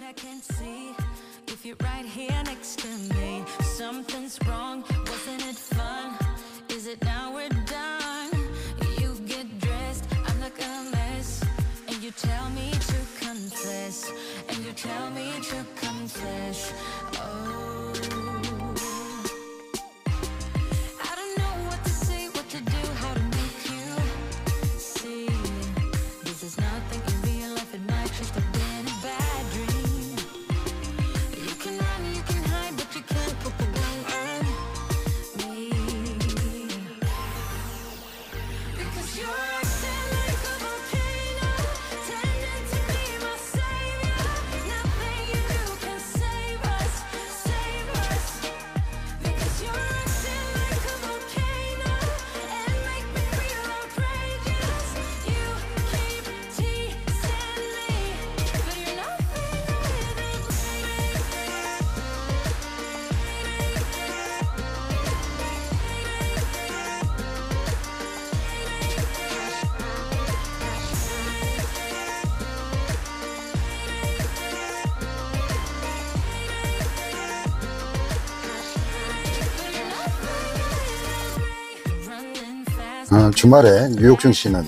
I can see if you're right here next to me. Something's wrong, wasn't it fun? Is it now we're done? You get dressed, I'm like a mess, and you tell me to confess, and you tell me to confess. Oh, I don't know what to say, what to do, how to make you see. This is nothing in real life, it might just have been a bad dream. You can run, you can hide, but you can't put the blame on me. Because you're acting like a volcano, tending to be my savior. Nothing you do can save us, save us. Because you're acting like a volcano and make me feel outrageous. You keep teasing me, but you're nothing with 주말에 뉴욕 증시는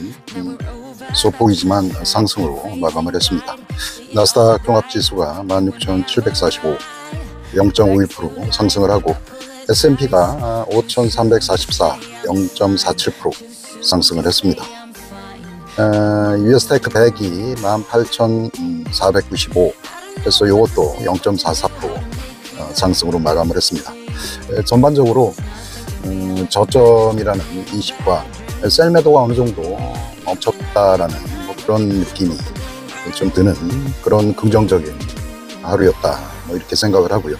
소폭이지만 상승으로 마감을 했습니다. 나스닥 종합지수가 16,745, 0.51% 상승을 하고 S&P가 5,344, 0.47% 상승을 했습니다. US 테크 100이 18,495, 그래서 이것도 0.44% 상승으로 마감을 했습니다. 전반적으로 저점이라는 인식과 셀 매도가 어느 정도 멈췄다라는 그런 느낌이 좀 드는 그런 긍정적인 하루였다, 이렇게 생각을 하고요.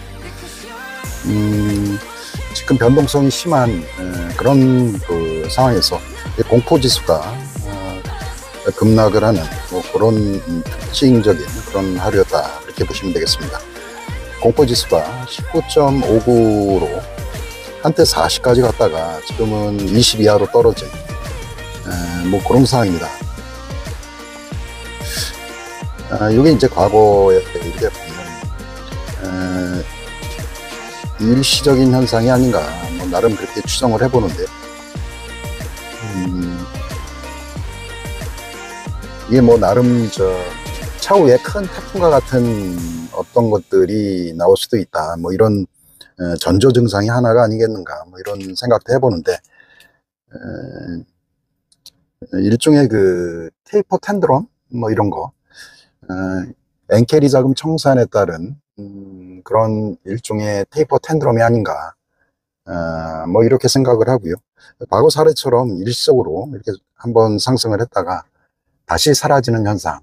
지금 변동성이 심한 그런 그 상황에서 공포지수가 급락을 하는 그런 특징적인 그런 하루였다, 이렇게 보시면 되겠습니다. 공포지수가 19.59로 한때 40까지 갔다가 지금은 20 이하로 떨어진 그런 상황입니다. 이게 이제 과거에 이렇게 보면 일시적인 현상이 아닌가, 나름 그렇게 추정을 해보는데, 이게 나름 차후에 큰 태풍과 같은 어떤 것들이 나올 수도 있다, 이런 전조 증상이 하나가 아니겠는가, 이런 생각도 해보는데, 일종의 그 테이퍼 텐드럼 이런 거, 엔캐리 자금 청산에 따른 그런 일종의 테이퍼 텐드럼이 아닌가, 이렇게 생각을 하고요. 과거 사례처럼 일시적으로 이렇게 한번 상승을 했다가 다시 사라지는 현상,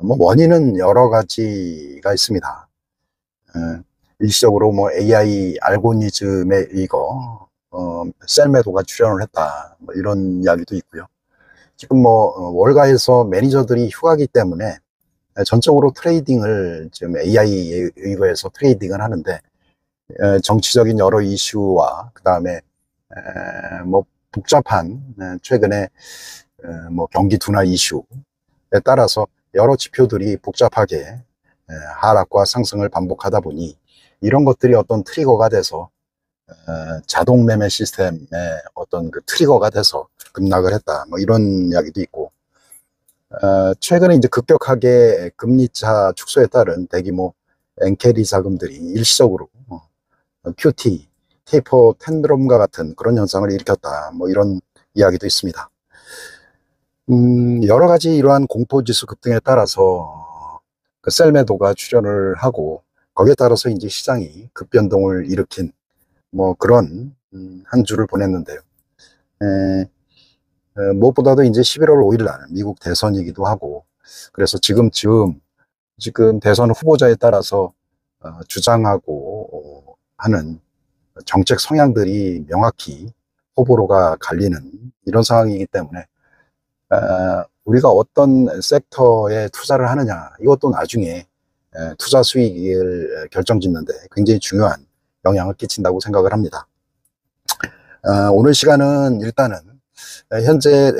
원인은 여러 가지가 있습니다. 일시적으로 AI 알고리즘에 이거 셀 매도가 출현을 했다, 이런 이야기도 있고요. 지금 월가에서 매니저들이 휴가기 때문에 전적으로 트레이딩을 지금 AI에 의거해서 트레이딩을 하는데, 정치적인 여러 이슈와 그 다음에 복잡한 최근에 경기 둔화 이슈에 따라서 여러 지표들이 복잡하게 하락과 상승을 반복하다 보니 이런 것들이 어떤 트리거가 돼서 자동 매매 시스템의 어떤 그 트리거가 돼서 급락을 했다, 이런 이야기도 있고, 최근에 이제 급격하게 금리차 축소에 따른 대규모 엔캐리 자금들이 일시적으로 QT, 테이퍼 텐드럼과 같은 그런 현상을 일으켰다, 이런 이야기도 있습니다. 여러 가지 이러한 공포지수 급등에 따라서 그 셀 매도가 출현을 하고, 거기에 따라서 이제 시장이 급변동을 일으킨 그런 한 주를 보냈는데요. 무엇보다도 이제 11월 5일 날 미국 대선이기도 하고, 그래서 지금 대선 후보자에 따라서 주장하고 하는 정책 성향들이 명확히 호불호가 갈리는 이런 상황이기 때문에 우리가 어떤 섹터에 투자를 하느냐, 이것도 나중에 투자 수익을 결정짓는데 굉장히 중요한 영향을 끼친다고 생각을 합니다. 오늘 시간은 일단은 현재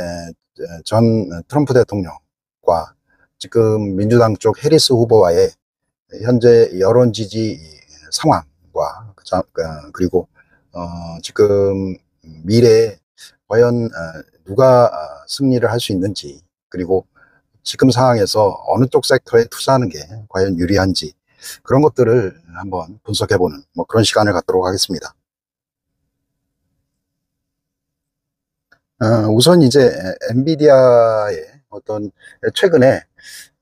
전 트럼프 대통령과 지금 민주당 쪽 해리스 후보와의 현재 여론 지지 상황과 그리고 지금 미래에 과연 누가 승리를 할 수 있는지, 그리고 지금 상황에서 어느 쪽 섹터에 투자하는 게 과연 유리한지, 그런 것들을 한번 분석해보는 뭐 그런 시간을 갖도록 하겠습니다. 우선 이제 엔비디아의 어떤 최근에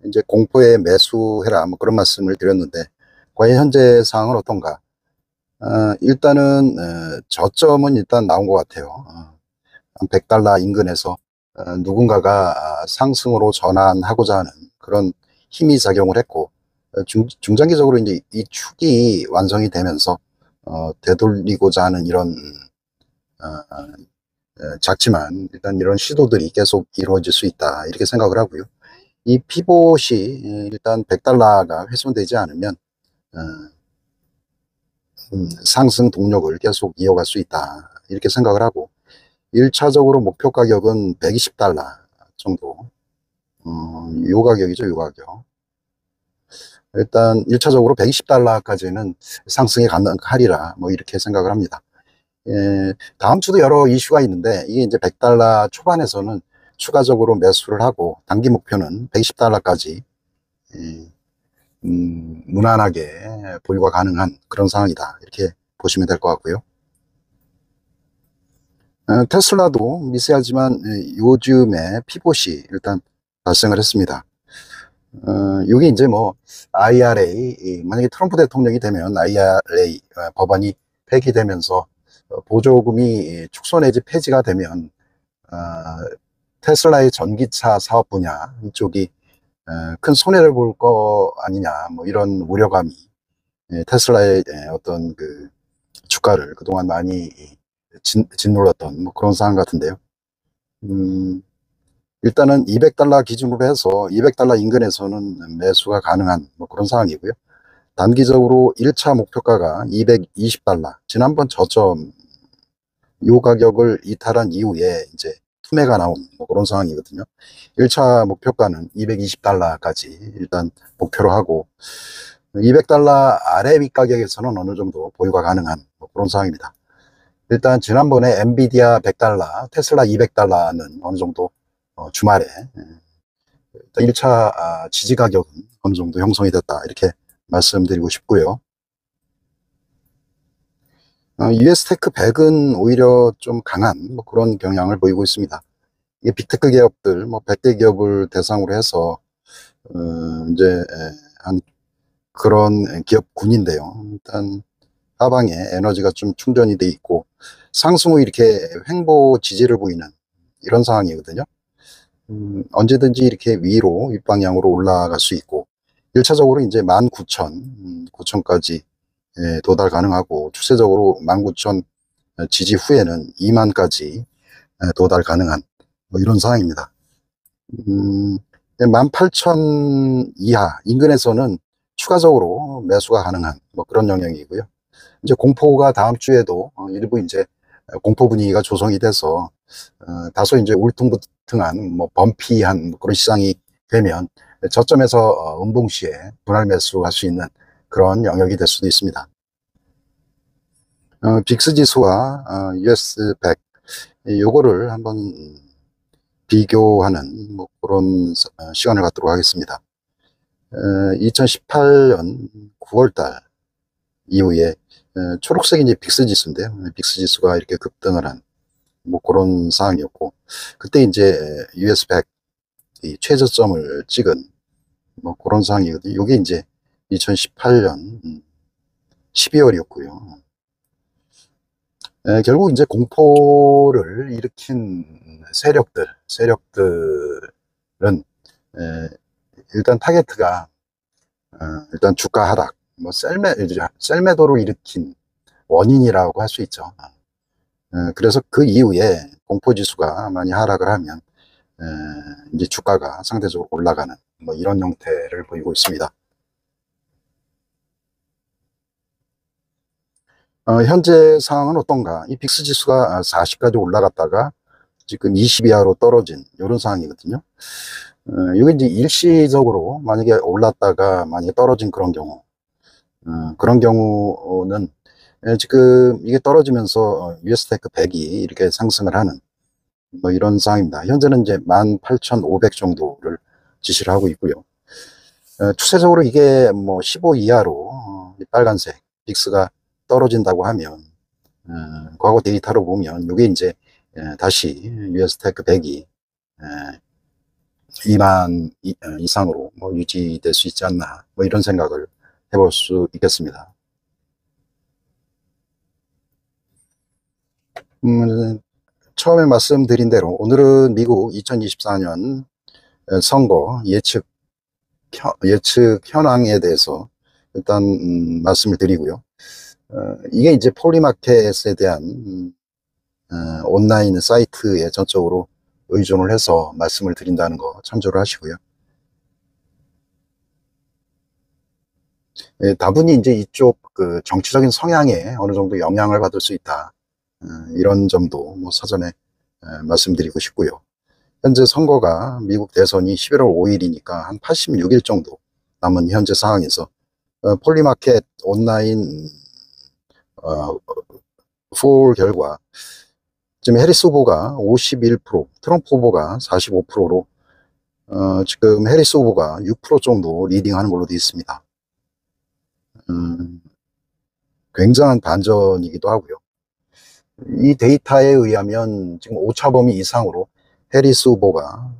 이제 공포에 매수해라 뭐 그런 말씀을 드렸는데, 과연 현재 상황은 어떤가? 일단은 저점은 일단 나온 것 같아요. 한 100달러 인근에서 누군가가 상승으로 전환하고자 하는 그런 힘이 작용을 했고, 중장기적으로 이제 이 축이 완성이 되면서 되돌리고자 하는 이런 작지만 일단 이런 시도들이 계속 이루어질 수 있다, 이렇게 생각을 하고요. 이 피봇이 일단 100달러가 훼손되지 않으면 상승 동력을 계속 이어갈 수 있다, 이렇게 생각을 하고, 1차적으로 목표 가격은 120달러 정도, 요 가격이죠, 요 가격. 일단 1차적으로 120달러까지는 상승이 가능하리라 뭐 이렇게 생각을 합니다. 다음 주도 여러 이슈가 있는데, 이게 이제 100달러 초반에서는 추가적으로 매수를 하고, 단기 목표는 120달러까지 무난하게 보유가 가능한 그런 상황이다, 이렇게 보시면 될 것 같고요. 테슬라도 미세하지만 요즘에 피봇이 일단 발생을 했습니다. 이게 이제 뭐 IRA, 만약에 트럼프 대통령이 되면 IRA 법안이 폐기되면서 보조금이 축소 내지 폐지가 되면 테슬라의 전기차 사업 분야 이쪽이 큰 손해를 볼 거 아니냐, 뭐 이런 우려감이 테슬라의 어떤 그 주가를 그동안 많이 짓눌렀던 뭐 그런 상황 같은데요. 일단은 200달러 기준으로 해서 200달러 인근에서는 매수가 가능한 뭐 그런 상황이고요. 단기적으로 1차 목표가가 220달러, 지난번 저점 요 가격을 이탈한 이후에 이제 투매가 나온 뭐 그런 상황이거든요. 1차 목표가는 220달러까지 일단 목표로 하고, 200달러 아래 윗가격에서는 어느 정도 보유가 가능한 뭐 그런 상황입니다. 일단 지난번에 엔비디아 100달러, 테슬라 200달러는 어느 정도 주말에 1차 지지 가격은 어느 정도 형성이 됐다, 이렇게 말씀드리고 싶고요. US테크 100은 오히려 좀 강한 뭐 그런 경향을 보이고 있습니다. 이게 빅테크 기업들 뭐 100대 기업을 대상으로 해서 이제 한 그런 기업군인데요. 일단 하방에 에너지가 좀 충전이 돼 있고, 상승 후 이렇게 횡보 지지를 보이는 이런 상황이거든요. 언제든지 이렇게 위로 윗방향으로 올라갈 수 있고, 1차적으로 이제 19,000, 9,000까지 도달 가능하고, 추세적으로 19,000 지지 후에는 2만까지 도달 가능한 뭐 이런 상황입니다. 18,000 이하 인근에서는 추가적으로 매수가 가능한 뭐 그런 영역이고요. 이제 공포가 다음 주에도 일부 이제 공포 분위기가 조성이 돼서 다소 이제 울퉁불퉁한 뭐 범피한 그런 시장이 되면 저점에서 음봉시에 분할 매수할 수 있는 그런 영역이 될 수도 있습니다. 빅스 지수와 US 100 요거를 한번 비교하는 뭐 그런 시간을 갖도록 하겠습니다. 2018년 9월달 이후에 초록색이 이제 빅스 지수인데요. 빅스 지수가 이렇게 급등을 한 뭐 그런 상황이었고, 그때 이제 US 100 이 최저점을 찍은 뭐 그런 상황이거든요. 이게 이제 2018년 12월이었고요. 결국 이제 공포를 일으킨 세력들은 일단 타겟트가 일단 주가 하락, 뭐 셀매도를 일으킨 원인이라고 할 수 있죠. 그래서 그 이후에 공포지수가 많이 하락을 하면 이제 주가가 상대적으로 올라가는 뭐 이런 형태를 보이고 있습니다. 현재 상황은 어떤가? 이 빅스 지수가 40까지 올라갔다가 지금 20 이하로 떨어진 이런 상황이거든요. 이게 이제 일시적으로 만약에 올랐다가 만약에 떨어진 그런 경우는 지금 이게 떨어지면서 유에스테크 100이 이렇게 상승을 하는 뭐 이런 상황입니다. 현재는 이제 18,500 정도를 지시를 하고 있고요. 추세적으로 이게 뭐 15 이하로 이 빨간색 빅스가 떨어진다고 하면 과거 데이터로 보면 이게 이제 다시 유에스테크 100이 2만 이상으로 뭐 유지될 수 있지 않나 뭐 이런 생각을 해볼 수 있겠습니다. 처음에 말씀드린 대로 오늘은 미국 2024년 선거 예측 현황에 대해서 일단 말씀을 드리고요. 이게 이제 폴리마켓에 대한 온라인 사이트에 전적으로 의존을 해서 말씀을 드린다는 거 참조를 하시고요. 다분히 이제 이쪽 그 정치적인 성향에 어느 정도 영향을 받을 수 있다. 이런 점도 뭐 사전에 말씀드리고 싶고요. 현재 선거가 미국 대선이 11월 5일이니까 한 86일 정도 남은 현재 상황에서 폴리마켓 온라인 폴 결과 지금 해리스 후보가 51%, 트럼프 후보가 45%로 지금 해리스 후보가 6% 정도 리딩하는 걸로 되어 있습니다. 굉장한 반전이기도 하고요. 이 데이터에 의하면 지금 오차 범위 이상으로 해리스 후보가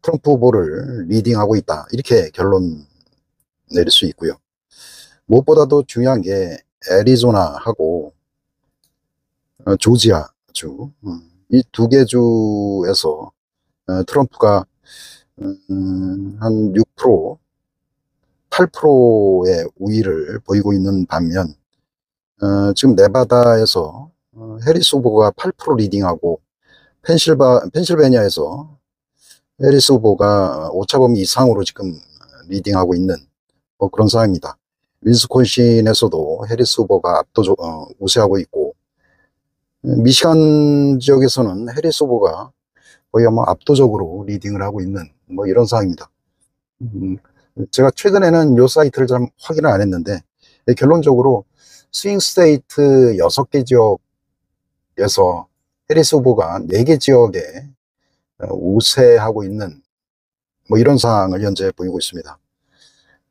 트럼프 후보를 리딩하고 있다. 이렇게 결론 내릴 수 있고요. 무엇보다도 중요한 게 애리조나하고 조지아주 이 두 개 주에서 트럼프가 한 6%, 8%의 우위를 보이고 있는 반면 지금 네바다에서 해리스 후보가 8% 리딩하고 펜실베니아에서 해리스 후보가 오차범위 이상으로 지금 리딩하고 있는 뭐 그런 상황입니다. 윈스콘신에서도 해리스 후보가 우세하고 있고 미시간 지역에서는 해리스 후보가 거의 아마 압도적으로 리딩을 하고 있는 뭐 이런 상황입니다. 제가 최근에는 이 사이트를 좀 확인을 안 했는데 결론적으로 스윙 스테이트 6개 지역에서 해리스 후보가 4개 지역에 우세하고 있는 뭐 이런 상황을 현재 보이고 있습니다.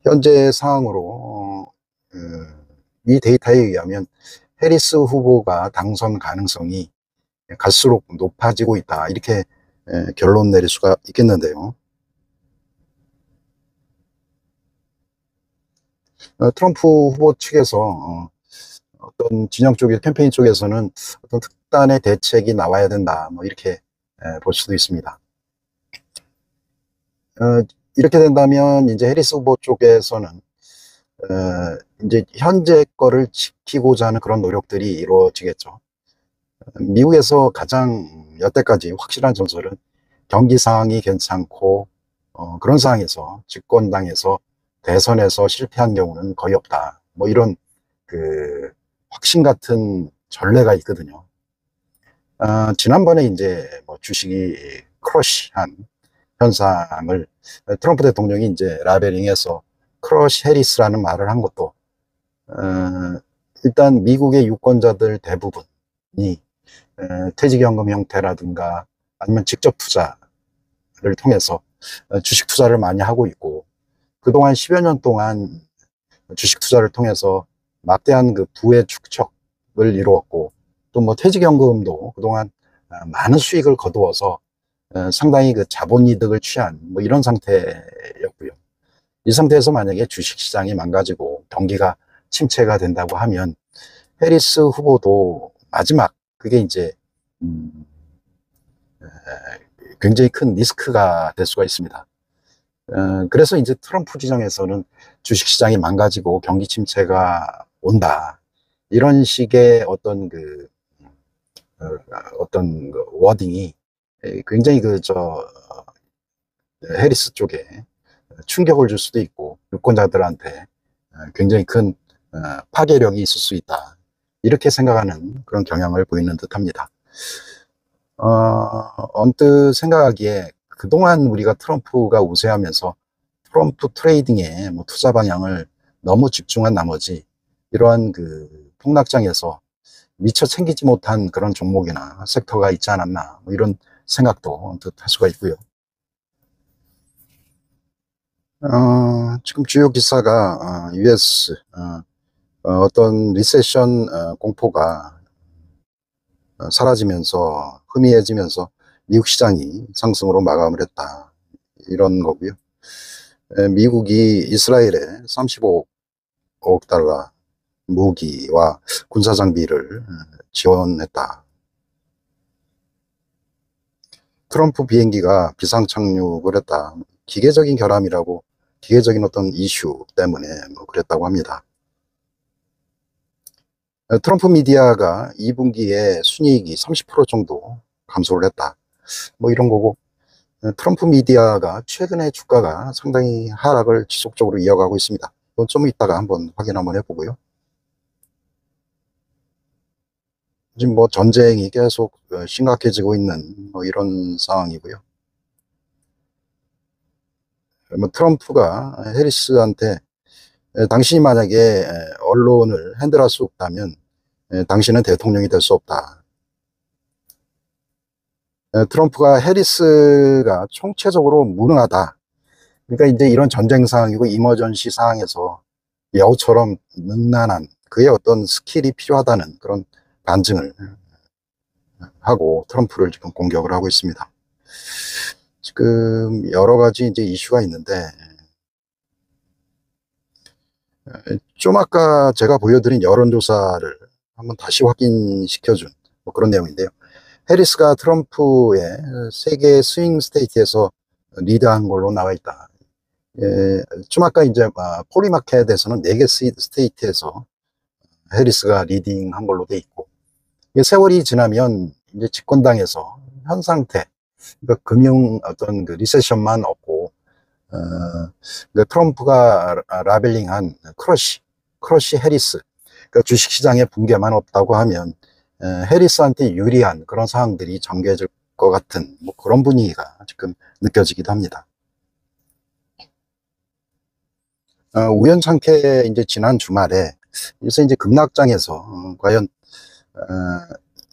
현재 상황으로 이 데이터에 의하면 해리스 후보가 당선 가능성이 갈수록 높아지고 있다. 이렇게 결론 내릴 수가 있겠는데요. 트럼프 후보 측에서 어떤 진영 쪽에 캠페인 쪽에서는 어떤 특단의 대책이 나와야 된다. 뭐 이렇게 볼 수도 있습니다. 이렇게 된다면 이제 해리스 후보 쪽에서는 이제 현재 거를 지키고자 하는 그런 노력들이 이루어지겠죠. 미국에서 가장 여태까지 확실한 전설은 경기 상황이 괜찮고 그런 상황에서 집권당에서 대선에서 실패한 경우는 거의 없다. 뭐 이런 그 확신 같은 전례가 있거든요. 지난번에 이제 뭐 주식이 크러쉬한 현상을 트럼프 대통령이 이제 라벨링해서 크러쉬 해리스라는 말을 한 것도 일단 미국의 유권자들 대부분이 퇴직연금 형태라든가 아니면 직접 투자를 통해서 주식 투자를 많이 하고 있고 그동안 10여 년 동안 주식 투자를 통해서 막대한 그 부의 축적을 이루었고 또 뭐 퇴직연금도 그동안 많은 수익을 거두어서 상당히 그 자본이득을 취한 뭐 이런 상태였고요. 이 상태에서 만약에 주식시장이 망가지고 경기가 침체가 된다고 하면 해리스 후보도 마지막 그게 이제 굉장히 큰 리스크가 될 수가 있습니다. 그래서 이제 트럼프 지정에서는 주식시장이 망가지고 경기 침체가 온다. 이런 식의 어떤 어떤 워딩이 굉장히 해리스 쪽에 충격을 줄 수도 있고 유권자들한테 굉장히 큰 파괴력이 있을 수 있다. 이렇게 생각하는 그런 경향을 보이는 듯 합니다. 언뜻 생각하기에 그동안 우리가 트럼프가 우세하면서 트럼프 트레이딩에 뭐 투자 방향을 너무 집중한 나머지 이러한 그 폭락장에서 미처 챙기지 못한 그런 종목이나 섹터가 있지 않았나, 뭐 이런 생각도 언뜻 할 수가 있고요. 지금 주요 기사가 US 어떤 리세션 공포가 사라지면서 희미해지면서 미국 시장이 상승으로 마감을 했다, 이런 거고요. 미국이 이스라엘에 35억 달러 무기와 군사 장비를 지원했다. 트럼프 비행기가 비상 착륙을 했다. 기계적인 결함이라고, 기계적인 어떤 이슈 때문에 뭐 그랬다고 합니다. 트럼프 미디어가 2분기에 순이익이 30% 정도 감소를 했다, 뭐 이런 거고, 트럼프 미디어가 최근에 주가가 상당히 하락을 지속적으로 이어가고 있습니다. 이건 좀 이따가 한번 확인 한번 해보고요. 지금 뭐 전쟁이 계속 심각해지고 있는 뭐 이런 상황이고요. 뭐 트럼프가 해리스한테 당신이 만약에 언론을 핸들할 수 없다면 당신은 대통령이 될 수 없다. 트럼프가 해리스가 총체적으로 무능하다. 그러니까 이제 이런 전쟁 상황이고 이머전시 상황에서 여우처럼 능란한 그의 어떤 스킬이 필요하다는 그런 반증을 하고 트럼프를 지금 공격을 하고 있습니다. 지금 여러 가지 이제 이슈가 있는데, 좀 아까 제가 보여드린 여론조사를 한번 다시 확인시켜준 뭐 그런 내용인데요. 해리스가 트럼프의 세계 스윙 스테이트에서 리드한 걸로 나와 있다. 좀 아까 이제 포리마켓에서는 4개 스테이트에서 해리스가 리딩한 걸로 돼 있고, 세월이 지나면 이제 집권당에서 현 상태, 그러니까 금융 어떤 그 리세션만 없고, 트럼프가 라벨링한 크러쉬 해리스, 그러니까 주식시장의 붕괴만 없다고 하면 해리스한테 유리한 그런 상황들이 전개해질 것 같은 뭐 그런 분위기가 지금 느껴지기도 합니다. 우연찮게 이제 지난 주말에 그래서 이제 급락장에서 과연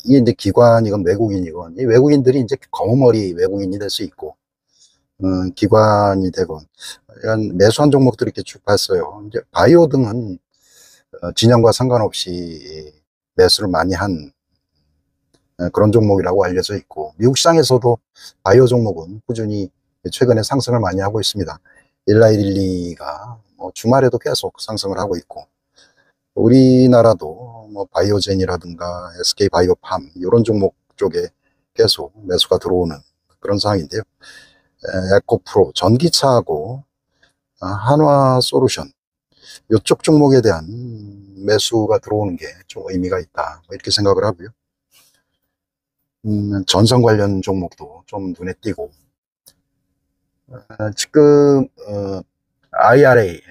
이게 이제 기관이건 외국인이건 이 외국인들이 이제 검은머리 외국인이 될 수 있고 기관이 되건 이런 매수한 종목들이 이렇게 쭉 봤어요. 이제 바이오 등은 진영과 상관없이 매수를 많이 한 그런 종목이라고 알려져 있고, 미국 시장에서도 바이오 종목은 꾸준히 최근에 상승을 많이 하고 있습니다. 일라일리가 뭐 주말에도 계속 상승을 하고 있고, 우리나라도 뭐 바이오젠이라든가 SK바이오팜 이런 종목 쪽에 계속 매수가 들어오는 그런 상황인데요. 에코프로 전기차하고 한화솔루션 이쪽 종목에 대한 매수가 들어오는 게 좀 의미가 있다, 이렇게 생각을 하고요. 전선 관련 종목도 좀 눈에 띄고, 지금 IRA,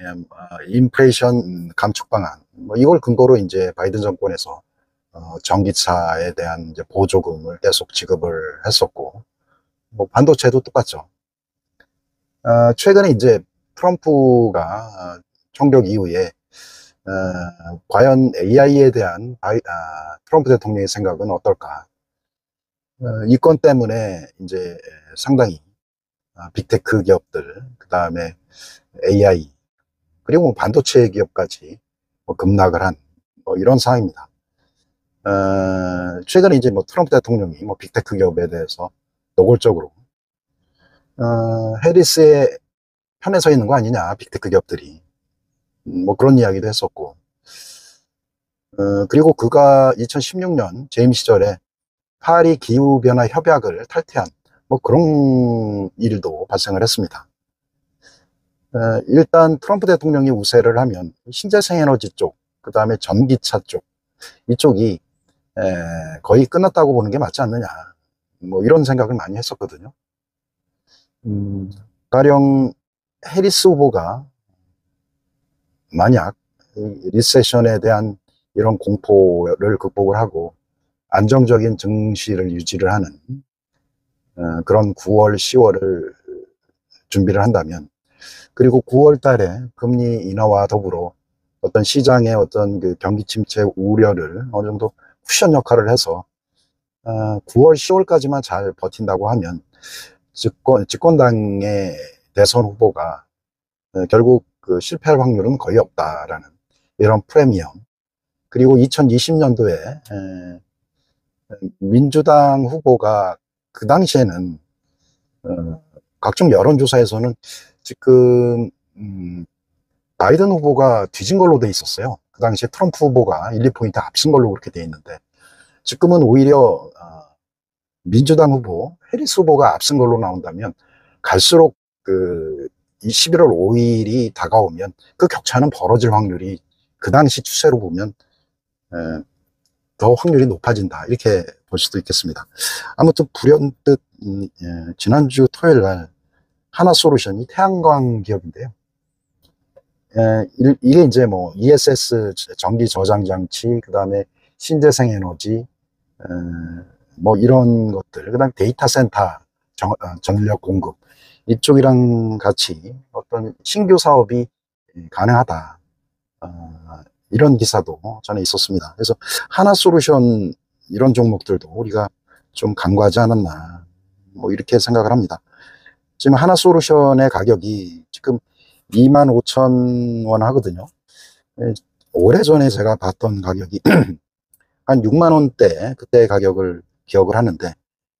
인플레이션 감축 방안, 뭐 이걸 근거로 이제 바이든 정권에서 전기차에 대한 이제 보조금을 계속 지급을 했었고, 뭐 반도체도 똑같죠. 최근에 이제 트럼프가 총격 이후에 과연 AI에 대한 트럼프 대통령의 생각은 어떨까? 이 건 때문에 이제 상당히 빅테크 기업들, 그 다음에 AI, 그리고 뭐 반도체 기업까지 뭐 급락을 한 뭐 이런 상황입니다. 최근에 이제 뭐 트럼프 대통령이 뭐 빅테크 기업에 대해서 노골적으로 해리스의 편에 서 있는 거 아니냐, 빅테크 기업들이, 뭐 그런 이야기도 했었고, 그리고 그가 2016년 재임 시절에 파리 기후변화 협약을 탈퇴한 뭐 그런 일도 발생을 했습니다. 일단 트럼프 대통령이 우세를 하면 신재생 에너지 쪽, 그 다음에 전기차 쪽, 이쪽이 거의 끝났다고 보는 게 맞지 않느냐, 뭐 이런 생각을 많이 했었거든요. 가령 해리스 후보가 만약 리세션에 대한 이런 공포를 극복을 하고 안정적인 증시를 유지를 하는 그런 9월, 10월을 준비를 한다면, 그리고 9월 달에 금리 인하와 더불어 어떤 시장의 어떤 그 경기 침체 우려를 어느 정도 쿠션 역할을 해서 9월, 10월까지만 잘 버틴다고 하면 집권당의 대선 후보가 결국 그 실패할 확률은 거의 없다라는 이런 프리미엄. 그리고 2020년도에 민주당 후보가 그 당시에는 각종 여론조사에서는 지금 바이든 후보가 뒤진 걸로 돼 있었어요. 그 당시에 트럼프 후보가 1, 2포인트 앞선 걸로 그렇게 돼 있는데, 지금은 오히려 민주당 후보, 해리스 후보가 앞선 걸로 나온다면 갈수록 그 11월 5일이 다가오면 그 격차는 벌어질 확률이 그 당시 추세로 보면 더 확률이 높아진다, 이렇게 볼 수도 있겠습니다. 아무튼 불현듯 지난주 토요일 날 하나솔루션이 태양광 기업인데요. 이게 이제 뭐 ESS 전기 저장 장치, 그 다음에 신재생 에너지, 뭐 이런 것들, 그 다음에 데이터 센터 전력 공급, 이쪽이랑 같이 어떤 신규 사업이 가능하다, 이런 기사도 전에 있었습니다. 그래서 하나솔루션 이런 종목들도 우리가 좀 간과하지 않았나, 뭐 이렇게 생각을 합니다. 지금 하나솔루션의 가격이 지금 25,000원 하거든요. 오래전에 제가 봤던 가격이 한 6만원대, 그때 가격을 기억을 하는데,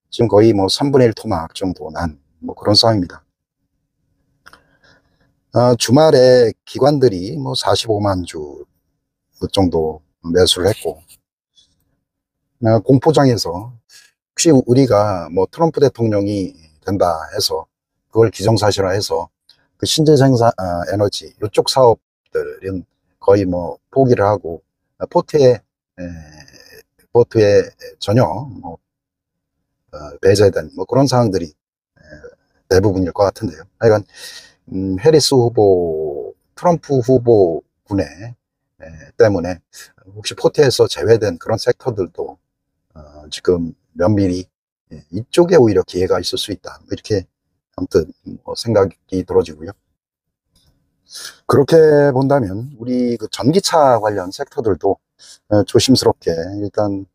지금 거의 뭐 3분의 1 토막 정도 난 뭐 그런 상황입니다. 주말에 기관들이 뭐 45만 주 정도 매수를 했고, 공포장에서 혹시 우리가 뭐 트럼프 대통령이 된다 해서 그걸 기정사실화해서 그 신재생 에너지 이쪽 사업들은 거의 뭐 포기를 하고 포트에 전혀 뭐 배제된 뭐 그런 상황들이 대부분일 것 같은데요. 하여간 해리스 후보, 트럼프 후보 군에 때문에 혹시 포트에서 제외된 그런 섹터들도 지금 면밀히 이쪽에 오히려 기회가 있을 수 있다, 이렇게 아무튼 뭐 생각이 들어지고요. 그렇게 본다면 우리 그 전기차 관련 섹터들도 조심스럽게 일단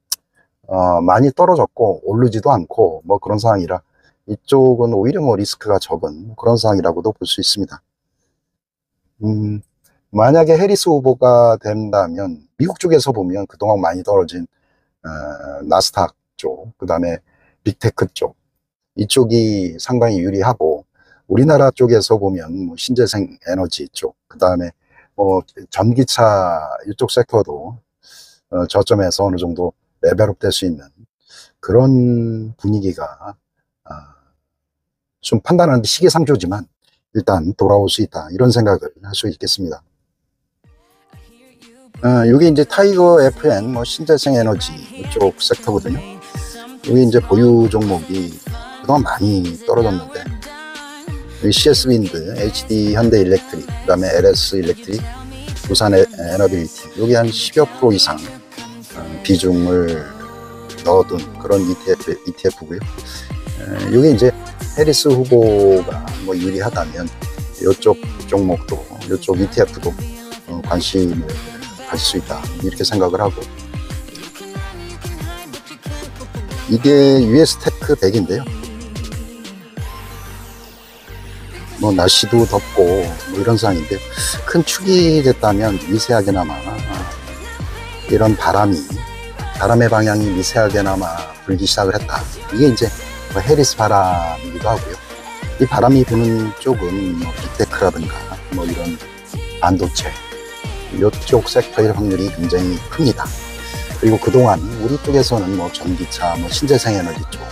많이 떨어졌고 오르지도 않고 뭐 그런 상황이라 이쪽은 오히려 뭐 리스크가 적은 그런 상황이라고도 볼 수 있습니다. 만약에 해리스 후보가 된다면 미국 쪽에서 보면 그동안 많이 떨어진 나스닥 쪽, 그 다음에 빅테크 쪽, 이쪽이 상당히 유리하고, 우리나라 쪽에서 보면 뭐 신재생 에너지 쪽, 그 다음에 뭐 전기차 이쪽 섹터도 저점에서 어느 정도 레벨업 될 수 있는 그런 분위기가 좀 판단하는 데 시기상조지만 일단 돌아올 수 있다, 이런 생각을 할 수 있겠습니다. 이게 이제 타이거 FN 뭐 신재생 에너지 이쪽 섹터거든요. 여기 이제 보유 종목이 그동안 많이 떨어졌는데, CS 윈드, HD 현대 일렉트릭, 그 다음에 LS 일렉트릭, 부산 에너빌리티, 여기 한 10여 % 이상 비중을 넣어둔 그런 ETF고요. 이게 이제 해리스 후보가 뭐 유리하다면 이쪽 종목도, 이쪽 ETF도 관심을 가질 수 있다, 이렇게 생각을 하고, 이게 US테크 100인데요. 뭐 날씨도 덥고 뭐 이런 상황인데, 큰 축이 됐다면 미세하게나마 이런 바람의 방향이 미세하게나마 불기 시작을 했다. 이게 이제 뭐 해리스 바람이기도 하고요. 이 바람이 부는 쪽은 뭐 빅테크라든가 뭐 이런 반도체 이쪽 섹터의 확률이 굉장히 큽니다. 그리고 그동안 우리 쪽에서는 뭐 전기차, 뭐 신재생 에너지 쪽,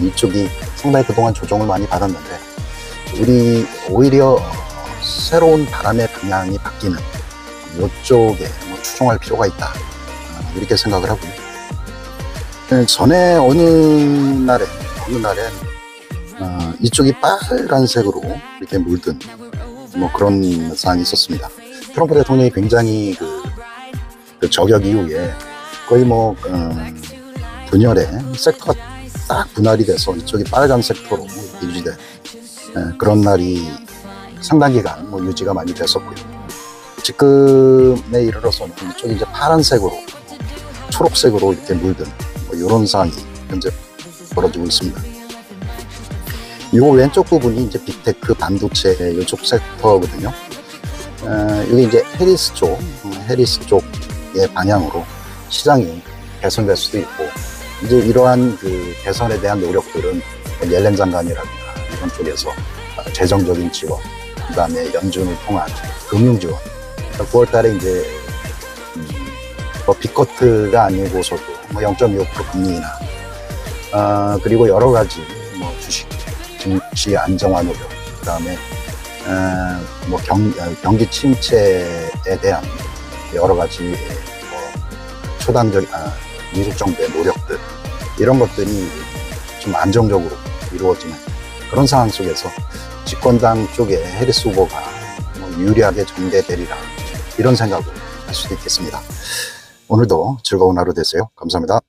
이쪽이 상당히 그동안 조정을 많이 받았는데, 우리 오히려 새로운 바람의 방향이 바뀌는 이쪽에 뭐 추종할 필요가 있다, 이렇게 생각을 하고요. 전에 어느 날엔 이쪽이 빨간색으로 이렇게 물든 뭐 그런 상황이 있었습니다. 트럼프 대통령이 굉장히 그 저격 이후에 거의 뭐 분열의 섹터가 딱 분할이 돼서 이쪽이 빨간색토로 유지된 그런 날이 상당 기간 유지가 많이 됐었고요. 지금에 이르러서는 이쪽이 이제 파란색으로 초록색으로 이렇게 물든 이런 상황이 현재 벌어지고 있습니다. 이 왼쪽 부분이 이제 빅테크 반도체 이쪽 섹터거든요. 여기 이제 해리스 쪽의 방향으로 시장이 개선될 수도 있고, 이제 이러한 그 개선에 대한 노력들은 옐렌 장관이라든가 이런 쪽에서 재정적인 지원, 그 다음에 연준을 통한 금융 지원, 9월 달에 이제 빅커트가 아니고서도 0.25% 금리나 그리고 여러 가지 주식 증시 안정화 노력, 그 다음에 경기 침체에 대한 여러 가지 초단적 미국 정부의 노력들, 이런 것들이 좀 안정적으로 이루어지는 그런 상황 속에서 집권당 쪽에 해리스 후보가 유리하게 전개되리라, 이런 생각을 할 수도 있겠습니다. 오늘도 즐거운 하루 되세요. 감사합니다.